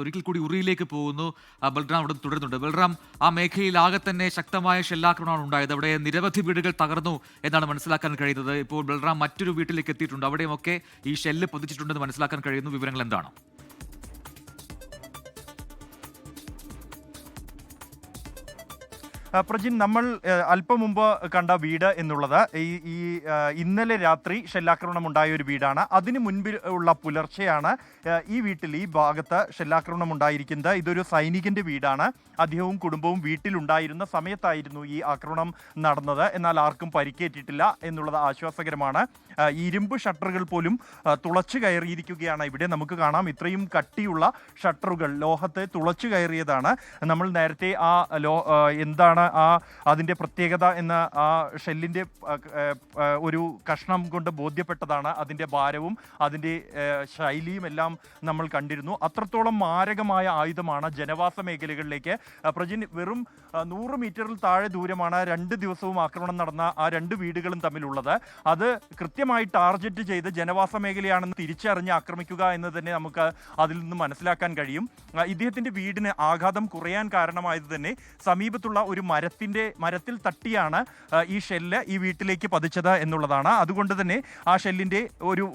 ഒരിക്കൽ കൂടി ഉറിയിലേക്ക് പോകുന്നു. ബൽറാം അവിടെ തുടരുന്നുണ്ട്. ബൽറാം, ആ മേഖലയിൽ ആകെ തന്നെ ശക്തമായ ഷെല്ലാക്രമണമാണ് ഉണ്ടായത്. അവിടെ നിരവധി വീടുകൾ തകർന്നു എന്നാണ് മനസ്സിലാക്കാൻ കഴിയുന്നത്. ഇപ്പോൾ ബൽറാം മറ്റൊരു വീട്ടിലേക്ക് എത്തിയിട്ടുണ്ട്. അവിടെയുമൊക്കെ ഈ ഷെല്ല് പതിച്ചിട്ടുണ്ടെന്ന് മനസ്സിലാക്കാൻ കഴിയുന്നു. വിവരങ്ങൾ എന്താണ്? പ്രജിൻ, നമ്മൾ അല്പം മുമ്പ് കണ്ട വീട് എന്നുള്ളത് ഈ ഇന്നലെ രാത്രി ഷെല്ലാക്രമണം ഉണ്ടായ ഒരു വീടാണ്. അതിന് മുൻപിൽ ഉള്ള പുലർച്ചെയാണ് ഈ വീട്ടിൽ ഈ ഭാഗത്ത് ഷെല്ലാക്രമണം ഉണ്ടായിരിക്കുന്നത്. ഇതൊരു സൈനികന്റെ വീടാണ്. അദ്ദേഹവും കുടുംബവും വീട്ടിലുണ്ടായിരുന്ന സമയത്തായിരുന്നു ഈ ആക്രമണം നടന്നത്. എന്നാൽ ആർക്കും പരിക്കേറ്റിട്ടില്ല എന്നുള്ളത് ആശ്വാസകരമാണ്. ഇരുമ്പ് ഷട്ടറുകൾ പോലും തുളച്ചു കയറിയിരിക്കുകയാണ്. ഇവിടെ നമുക്ക് കാണാം, ഇത്രയും കട്ടിയുള്ള ഷട്ടറുകൾ ലോഹത്തെ തുളച്ചു കയറിയതാണ്. നമ്മൾ നേരത്തെ എന്താണ് അതിൻ്റെ പ്രത്യേകത എന്ന് ആ ഷെല്ലിൻ്റെ ഒരു കഷ്ണം കൊണ്ട് ബോധ്യപ്പെട്ടതാണ്. അതിൻ്റെ ഭാരവും അതിൻ്റെ ശൈലിയും എല്ലാം നമ്മൾ കണ്ടിരുന്നു. അത്രത്തോളം മാരകമായ ആയുധമാണ് ജനവാസ മേഖലകളിലേക്ക്. പ്രജിൻ, വെറും 100 മീറ്ററിൽ താഴെ ദൂരമാണ് 2 ദിവസവും ആക്രമണം നടന്ന ആ 2 വീടുകളും തമ്മിലുള്ളത്. അത് കൃത്യമായി ടാർഗറ്റ് ചെയ്ത് ജനവാസ മേഖലയാണെന്ന് തിരിച്ചറിഞ്ഞ് ആക്രമിക്കുക എന്ന് തന്നെ നമുക്ക് അതിൽ നിന്ന് മനസ്സിലാക്കാൻ കഴിയും. ഇദ്ദേഹത്തിൻ്റെ വീടിന് ആഘാതം കുറയാൻ കാരണമായത് തന്നെ സമീപത്തുള്ള ഒരു മരത്തിൽ തട്ടിയാണ് ഈ ഷെല്ല് ഈ വീട്ടിലേക്ക് പതിച്ചത് എന്നുള്ളതാണ്. അതുകൊണ്ട് തന്നെ ആ ഷെല്ലിൻ്റെ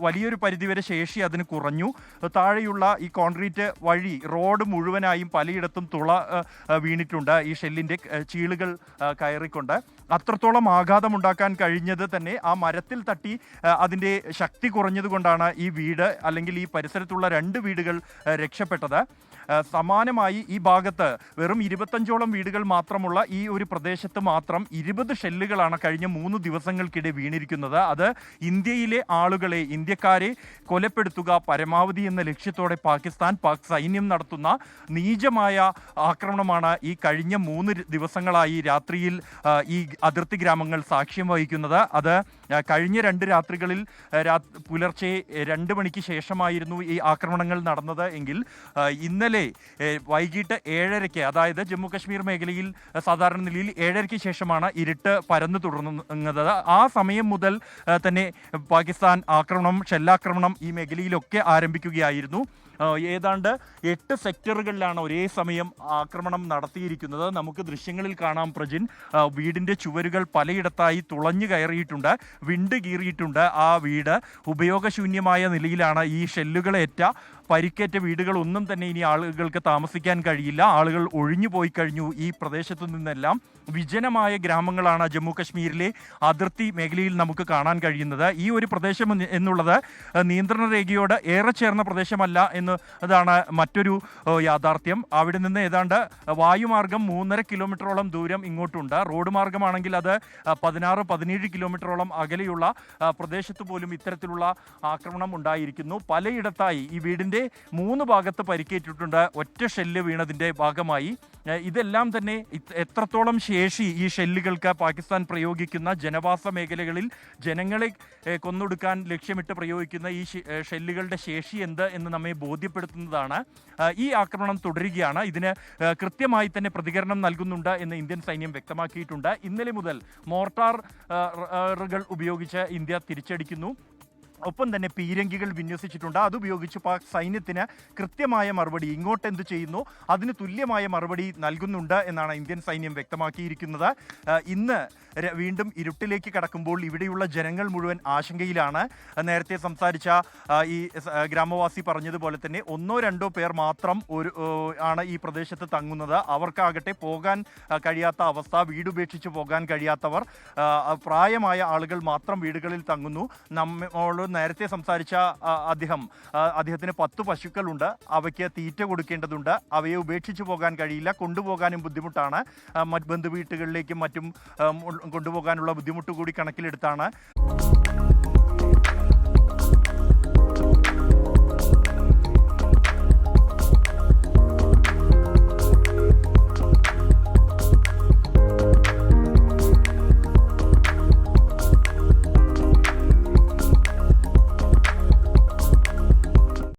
വലിയൊരു പരിധിവരെ ശേഷി അതിന് കുറഞ്ഞു. താഴെയുള്ള ഈ കോൺക്രീറ്റ് വഴി റോഡ് മുഴുവനായും പലയിടത്തും വീണിട്ടുണ്ട് ഈ ഷെല്ലിൻ്റെ ചീളുകൾ കയറിക്കൊണ്ട്. അത്രത്തോളം ആഘാതമുണ്ടാക്കാൻ കഴിഞ്ഞത് തന്നെ ആ മരത്തിൽ തട്ടി അതിൻ്റെ ശക്തി കുറഞ്ഞതുകൊണ്ടാണ് ഈ വീട് അല്ലെങ്കിൽ ഈ പരിസരത്തുള്ള 2 വീടുകൾ രക്ഷപ്പെട്ടത്. സമാനമായി ഈ ഭാഗത്ത് വെറും 25ഓളം വീടുകൾ മാത്രമുള്ള ഈ ഒരു പ്രദേശത്ത് മാത്രം 20 ഷെല്ലുകളാണ് കഴിഞ്ഞ 3 ദിവസങ്ങൾക്കിടെ വീണിരിക്കുന്നത്. അത് ഇന്ത്യയിലെ ആളുകളെ, ഇന്ത്യക്കാരെ കൊലപ്പെടുത്തുക പരമാവധി എന്ന ലക്ഷ്യത്തോടെ പാക് സൈന്യം നടത്തുന്ന നീചമായ ആക്രമണമാണ് ഈ കഴിഞ്ഞ 3 ദിവസങ്ങളായി രാത്രിയിൽ ഈ അതിർത്തി ഗ്രാമങ്ങൾ സാക്ഷ്യം വഹിക്കുന്നത്. അത് കഴിഞ്ഞ 2 രാത്രികളിൽ പുലർച്ചെ 2 മണിക്ക് ശേഷമായിരുന്നു ഈ ആക്രമണങ്ങൾ നടന്നത് എങ്കിൽ ഇന്നലെ വൈകിട്ട് 7:30, അതായത് ജമ്മു കശ്മീർ മേഖലയിൽ സാധാരണ നിലയിൽ 7:30 ശേഷമാണ് ഇരുട്ട് പരന്നു തുടങ്ങുന്നത്. ആ സമയം മുതൽ തന്നെ പാകിസ്ഥാൻ ഷെല്ലാക്രമണം ഈ മേഖലയിലൊക്കെ ആരംഭിക്കുകയായിരുന്നു. ഏതാണ്ട് 8 സെക്ടറുകളിലാണ് ഒരേ സമയം ആക്രമണം നടത്തിയിരിക്കുന്നത്. നമുക്ക് ദൃശ്യങ്ങളിൽ കാണാം പ്രജിൻ, വീടിൻ്റെ ചുവരുകൾ പലയിടത്തായി തുളഞ്ഞു കയറിയിട്ടുണ്ട്, വിണ്ട് കീറിയിട്ടുണ്ട്. ആ വീട് ഉപയോഗശൂന്യമായ നിലയിലാണ്. ഈ ഷെല്ലുകളേറ്റ പരിക്കേറ്റ വീടുകളൊന്നും തന്നെ ഇനി ആളുകൾക്ക് താമസിക്കാൻ കഴിയില്ല. ആളുകൾ ഒഴിഞ്ഞു പോയി കഴിഞ്ഞു ഈ പ്രദേശത്തു നിന്നെല്ലാം. വിജനമായ ഗ്രാമങ്ങളാണ് ജമ്മു കശ്മീരിലെ അതിർത്തി മേഖലയിൽ നമുക്ക് കാണാൻ കഴിയുന്നത്. ഈ ഒരു പ്രദേശം എന്നുള്ളത് നിയന്ത്രണ രേഖയോട് ഏറെ ചേർന്ന പ്രദേശമല്ല എന്നതാണ് മറ്റൊരു യാഥാർത്ഥ്യം. അവിടെ നിന്ന് ഏതാണ്ട് വായുമാർഗം 3.5 കിലോമീറ്ററോളം ദൂരം ഇങ്ങോട്ടുണ്ട്. റോഡ് മാർഗമാണെങ്കിൽ അത് 16-17 കിലോമീറ്ററോളം അകലെയുള്ള പ്രദേശത്ത് പോലും ഇത്തരത്തിലുള്ള ആക്രമണം ഉണ്ടായിരിക്കുന്നു. പലയിടത്തായി ഈ വീടിൻ്റെ 3 ഭാഗത്ത് പരിക്കേറ്റിട്ടുണ്ട് ഒറ്റ ഷെല്ല് വീണതിൻ്റെ ഭാഗമായി. ഇതെല്ലാം തന്നെ എത്രത്തോളം ശേഷി ഈ ഷെല്ലുകൾക്ക് പാകിസ്ഥാൻ പ്രയോഗിക്കുന്ന ജനവാസ മേഖലകളിൽ ജനങ്ങളെ കൊന്നൊടുക്കാൻ ലക്ഷ്യമിട്ട് പ്രയോഗിക്കുന്ന ഈ ഷെല്ലുകളുടെ ശേഷി എന്ത് എന്ന് നമ്മെ ബോധ്യപ്പെടുത്തുന്നതാണ്. ഈ ആക്രമണം തുടരുകയാണ്. ഇതിന് കൃത്യമായി തന്നെ പ്രതികരണം നൽകുന്നുണ്ട് എന്ന് ഇന്ത്യൻ സൈന്യം വ്യക്തമാക്കിയിട്ടുണ്ട്. ഇന്നലെ മുതൽ മോർട്ടാറുകൾ ഉപയോഗിച്ച് ഇന്ത്യ തിരിച്ചടിക്കുന്നു. ഒപ്പം തന്നെ പീരങ്കികൾ വിന്യസിച്ചിട്ടുണ്ട്. അതുപയോഗിച്ച് പാക് സൈന്യത്തിന് കൃത്യമായ മറുപടി, ഇങ്ങോട്ട് എന്ത് ചെയ്യുന്നു അതിന് തുല്യമായ മറുപടി നൽകുന്നുണ്ട് എന്നാണ് ഇന്ത്യൻ സൈന്യം വ്യക്തമാക്കിയിരിക്കുന്നത്. ഇന്ന് വീണ്ടും ഇരുട്ടിലേക്ക് കടക്കുമ്പോൾ ഇവിടെയുള്ള ജനങ്ങൾ മുഴുവൻ ആശങ്കയിലാണ്. നേരത്തെ സംസാരിച്ച ഈ ഗ്രാമവാസി പറഞ്ഞതുപോലെ തന്നെ 1-2 പേർ മാത്രം ആണ് ഈ പ്രദേശത്ത് തങ്ങുന്നത്. അവർക്കാകട്ടെ പോകാൻ കഴിയാത്ത അവസ്ഥ, വീടുപേക്ഷിച്ച് പോകാൻ കഴിയാത്തവർ, പ്രായമായ ആളുകൾ മാത്രം വീടുകളിൽ തങ്ങുന്നു. നമ്മളോട് നേരത്തെ സംസാരിച്ച അദ്ദേഹത്തിന് 10 പശുക്കളുണ്ട്. അവയ്ക്ക് തീറ്റ കൊടുക്കേണ്ടതുണ്ട്. അവയെ ഉപേക്ഷിച്ച് പോകാൻ കഴിയില്ല, കൊണ്ടുപോകാനും ബുദ്ധിമുട്ടാണ്. ബന്ധുവീട്ടുകളിലേക്കും മറ്റും കൊണ്ടുപോകാനുള്ള ബുദ്ധിമുട്ട് കൂടി കണക്കിലെടുത്താണ്